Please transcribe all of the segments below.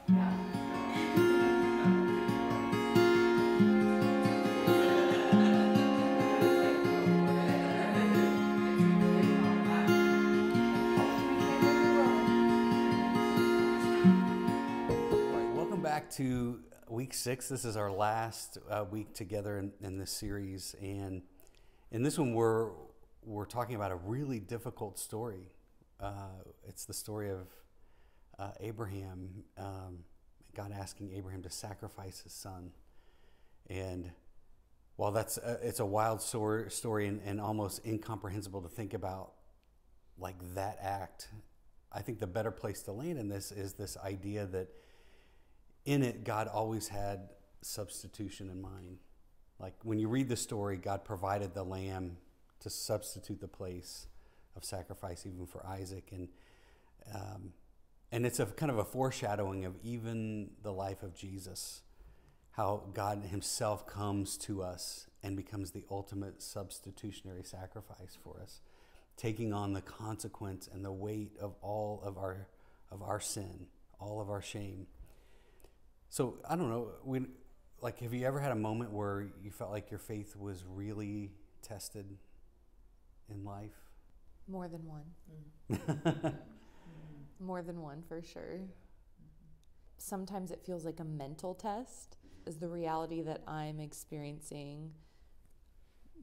Back to week 6. This is our last week together in this series, and in this one we're talking about a really difficult story. It's the story of Abraham, God asking Abraham to sacrifice his son. And while it's a wild story and almost incomprehensible to think about, like that act, I think the better place to land in this is this idea that in it, God always had substitution in mind. Like when you read the story, God provided the lamb to substitute the place of sacrifice, even for Isaac, and it's a kind of a foreshadowing of even the life of Jesus, how God Himself comes to us and becomes the ultimate substitutionary sacrifice for us, taking on the consequence and the weight of all of our sin, all of our shame. So I don't know, have you ever had a moment where you felt like your faith was really tested in life? More than one. More than one, for sure. Sometimes it feels like a mental test. Is the reality that I'm experiencing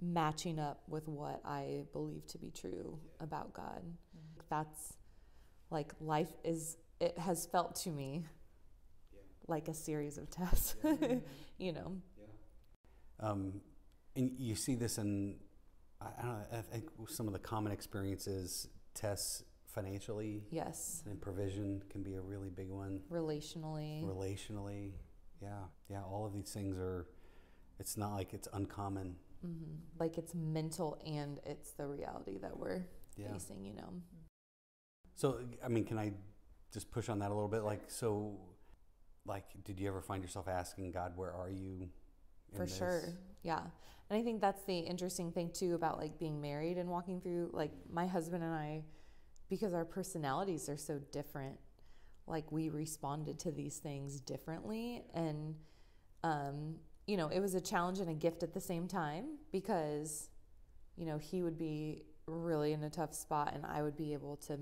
matching up with what I believe to be true about God? That's like it has felt to me like a series of tests, you know. And you see this in, I don't know, I think some of the common experiences, tests financially. Yes. And provision can be a really big one. Relationally. Yeah, all of these things it's not like it's uncommon. Mm-hmm. Like it's mental and it's the reality that we're facing, you know. So, I mean, can I just push on that a little bit? Did you ever find yourself asking God, where are you in For this? sure, yeah. And I think that's the interesting thing too about like being married and walking through, like my husband and I, because our personalities are so different, like we responded to these things differently. And, you know, it was a challenge and a gift at the same time because, you know, he would be really in a tough spot and I would be able to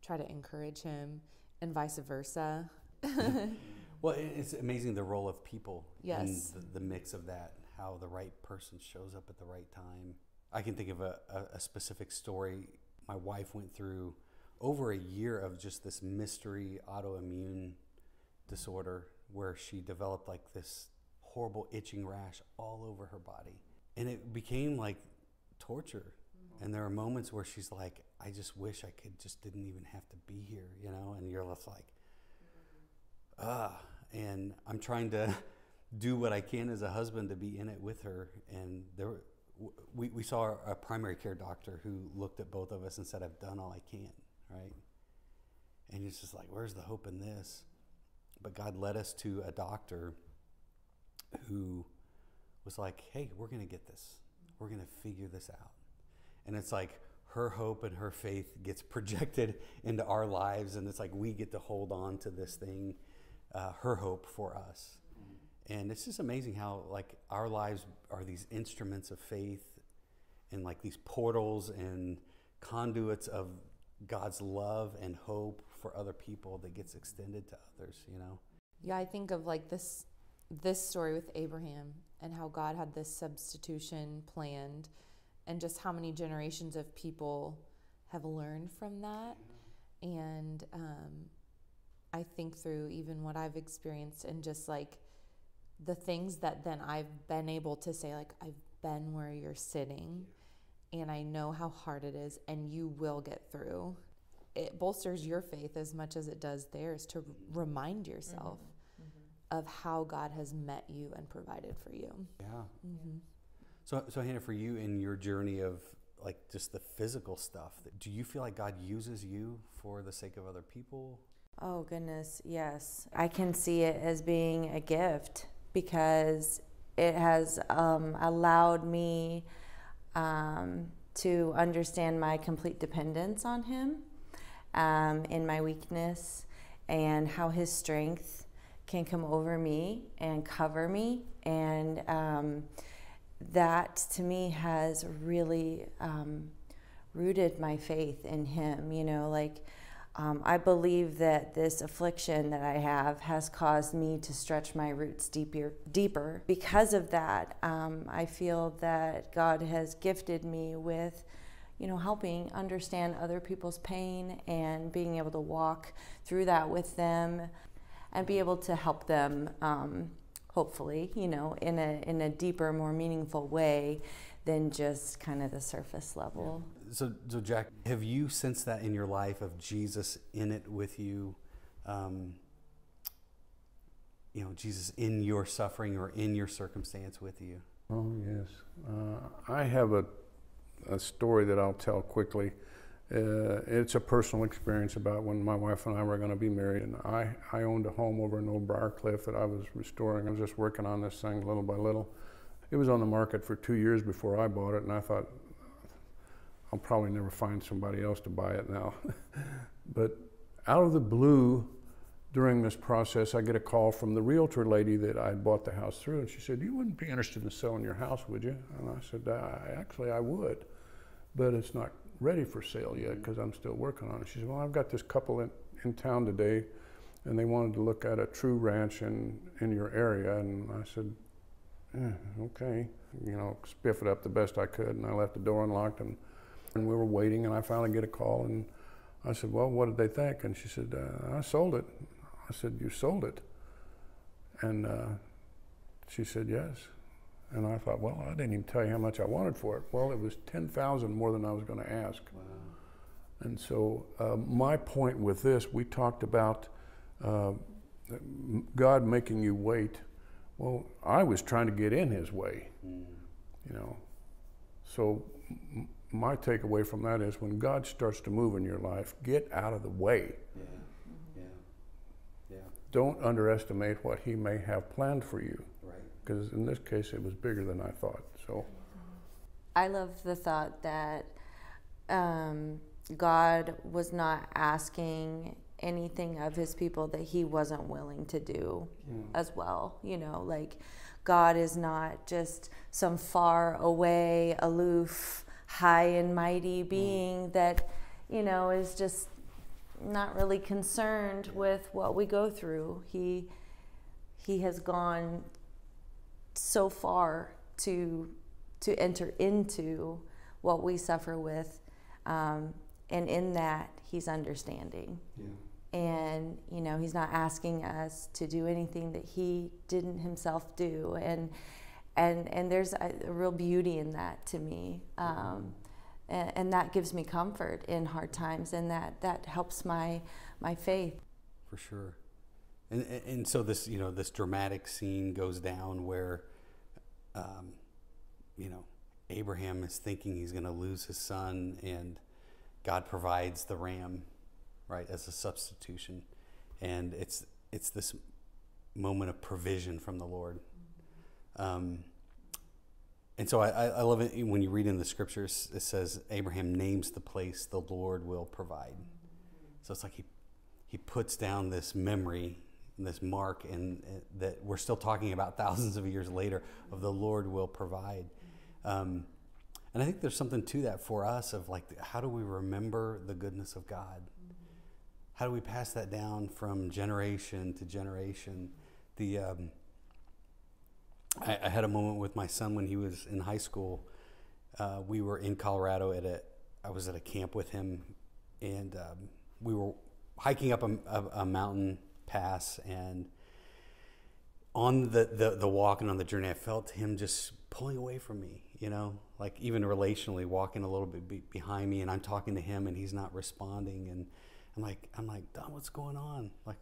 try to encourage him and vice versa. Well, it's amazing the role of people. Yes. And the mix of that, how the right person shows up at the right time. I can think of a specific story. My wife went through over a year of just this mystery autoimmune disorder where she developed like this horrible itching rash all over her body. And it became like torture. Mm-hmm. And there are moments where she's like, I just wish I didn't even have to be here, you know? And you're just like, and I'm trying to do what I can as a husband to be in it with her. And we saw a primary care doctor who looked at both of us and said, I've done all I can, right? And it's just like, where's the hope in this? But God led us to a doctor who was like, hey, we're going to get this. We're going to figure this out. And it's like her hope and her faith gets projected into our lives. And it's like we get to hold on to this thing, her hope for us. And it's just amazing how like our lives are these instruments of faith and like these portals and conduits of God's love and hope for other people that gets extended to others, you know? Yeah, I think of like this story with Abraham and how God had this substitution planned and just how many generations of people have learned from that. And I think through even what I've experienced and just like the things that then I've been able to say, like, I've been where you're sitting and I know how hard it is and you will get through. It bolsters your faith as much as it does theirs to remind yourself of how God has met you and provided for you. Yeah. So Hannah, for you in your journey of like just the physical stuff, do you feel like God uses you for the sake of other people? Oh, goodness, yes. I can see it as being a gift because it has allowed me to understand my complete dependence on Him in my weakness and how His strength can come over me and cover me. And that to me has really rooted my faith in him. You know, like I believe that this affliction that I have has caused me to stretch my roots deeper. Because of that, I feel that God has gifted me with, you know, helping understand other people's pain and being able to walk through that with them and be able to help them, hopefully, you know, in a deeper, more meaningful way than just kind of the surface level. So Jack, have you sensed that in your life of Jesus in it with you? You know, Jesus in your suffering or in your circumstance with you? Oh, yes. I have a story that I'll tell quickly. It's a personal experience about when my wife and I were going to be married. And I owned a home over in Old Briarcliff that I was restoring. I was just working on this thing little by little. It was on the market for 2 years before I bought it, and I thought, I'll probably never find somebody else to buy it now. But out of the blue, during this process, I get a call from the realtor lady that I bought the house through, and she said, "You wouldn't be interested in selling your house, would you?" And I said, "Actually, I would, but it's not ready for sale yet because I'm still working on it." She said, "Well, I've got this couple in town today, and they wanted to look at a true ranch in your area." And I said, "Okay," you know, spiff it up the best I could, and I left the door unlocked, and we were waiting, and I finally get a call, and I said, "Well, what did they think?" And she said, "I sold it." I said, "You sold it?" And she said, "Yes." And I thought, well, I didn't even tell you how much I wanted for it. Well, it was $10,000 more than I was going to ask. Wow. And so my point with this, we talked about God making you wait. Well, I was trying to get in his way, you know. So my takeaway from that is when God starts to move in your life, get out of the way. Yeah. Don't underestimate what he may have planned for you. Right. Because in this case, it was bigger than I thought. So, I love the thought that God was not asking anything of his people that he wasn't willing to do as well. You know, like God is not just some far away, aloof, high and mighty being that, you know, is just not really concerned with what we go through. He has gone so far to enter into what we suffer with, and in that he's understanding. Yeah. And you know, he's not asking us to do anything that he didn't himself do, and there's a real beauty in that to me. And that gives me comfort in hard times, and that helps my faith. For sure. And so this, you know, this dramatic scene goes down where, you know, Abraham is thinking he's going to lose his son, and God provides the ram, right, as a substitution. And it's this moment of provision from the Lord. And so I love it when you read in the scriptures, it says Abraham names the place the Lord will provide. So it's like he puts down this memory, this mark, and that we're still talking about thousands of years later of the Lord will provide. And I think there's something to that for us of like, how do we remember the goodness of God? How do we pass that down from generation to generation? I had a moment with my son when he was in high school. We were in Colorado I was at a camp with him, and we were hiking up a mountain pass, and on the walk and on the journey, I felt him just pulling away from me, you know, like even relationally walking a little bit behind me, and I'm talking to him and he's not responding, and I'm like, Don, what's going on? Like,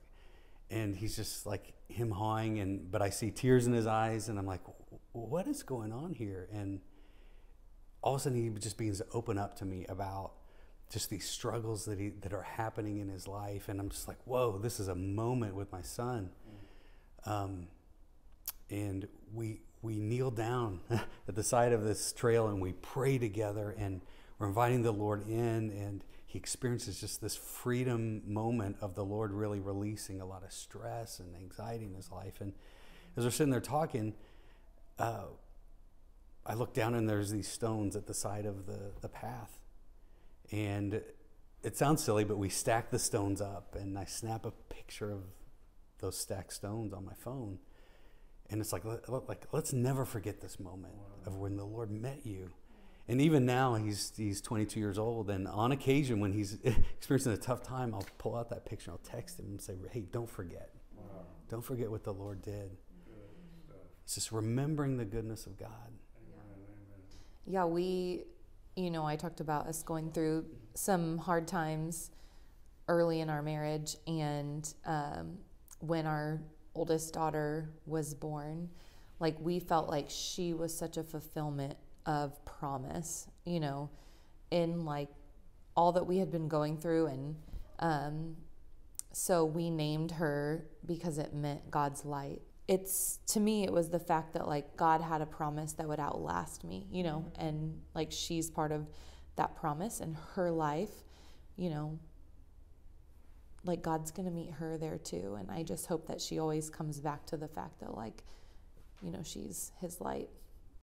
and he's just like him hawing, but I see tears in his eyes, and I'm like, what is going on here? And all of a sudden he just begins to open up to me about just these struggles that are happening in his life. And I'm just like, whoa, this is a moment with my son. And we kneel down at the side of this trail and we pray together, and we're inviting the Lord in, and he experiences just this freedom moment of the Lord really releasing a lot of stress and anxiety in his life. And as we're sitting there talking, I look down and there's these stones at the side of the path. And it sounds silly, but we stack the stones up, and I snap a picture of those stacked stones on my phone. And it's like let's never forget this moment of when the Lord met you. And even now, he's 22 years old, and on occasion when he's experiencing a tough time, I'll pull out that picture, I'll text him and say, hey, don't forget. Wow. Don't forget what the Lord did. It's just remembering the goodness of God. Yeah, I talked about us going through some hard times early in our marriage, and when our oldest daughter was born, like, we felt like she was such a fulfillment of promise, in like all that we had been going through. And so we named her because it meant God's light. To me, it was the fact that, like, God had a promise that would outlast me, and like, she's part of that promise, and her life, like, God's going to meet her there too. And I just hope that she always comes back to the fact that, like, she's his light.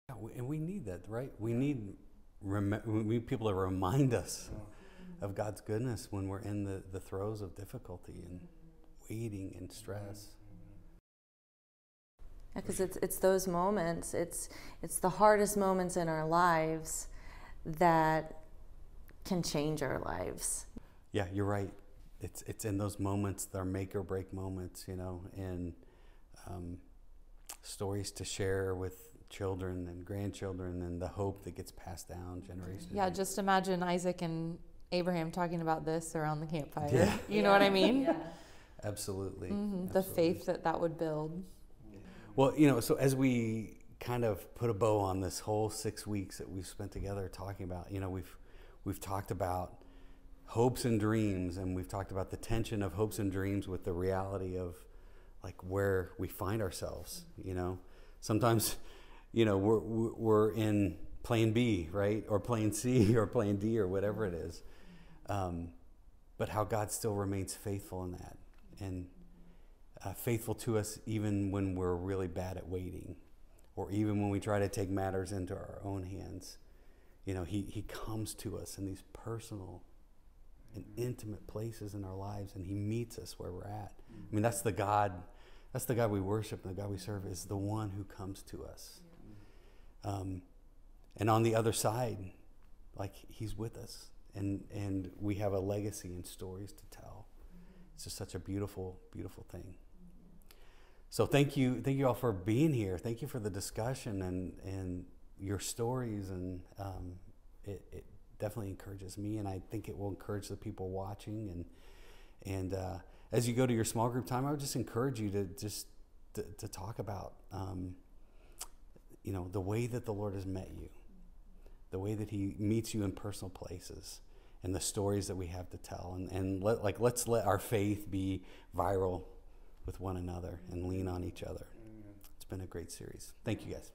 Yeah, and we need that, right? We need people to remind us of God's goodness when we're in the throes of difficulty and waiting and stress. Because it's those moments, it's the hardest moments in our lives that can change our lives. Yeah, you're right. It's in those moments, they're make or break moments, and stories to share with children and grandchildren, and the hope that gets passed down generation. Yeah, just imagine Isaac and Abraham talking about this around the campfire. Yeah. You know what I mean? Yeah. Absolutely. Mm-hmm. Absolutely. The faith that would build. Well, so as we kind of put a bow on this whole 6 weeks that we've spent together talking about, we've talked about hopes and dreams, and we've talked about the tension of hopes and dreams with the reality of, like, where we find ourselves. Sometimes, we're in plan B, right, or plan C or plan D or whatever it is, but how God still remains faithful in that, and faithful to us even when we're really bad at waiting, or even when we try to take matters into our own hands. He comes to us in these personal and intimate places in our lives, and he meets us where we're at. I mean, that's the God we worship, and the God we serve is the one who comes to us. And on the other side, like, he's with us, and we have a legacy and stories to tell. It's just such a beautiful, beautiful thing. So thank you all for being here. Thank you for the discussion and your stories, and it definitely encourages me, and I think it will encourage the people watching. And as you go to your small group time, I would just encourage you to talk about the way that the Lord has met you, the way that he meets you in personal places, and the stories that we have to tell, and let's let our faith be viral with one another and lean on each other. It's been a great series. Thank you, guys.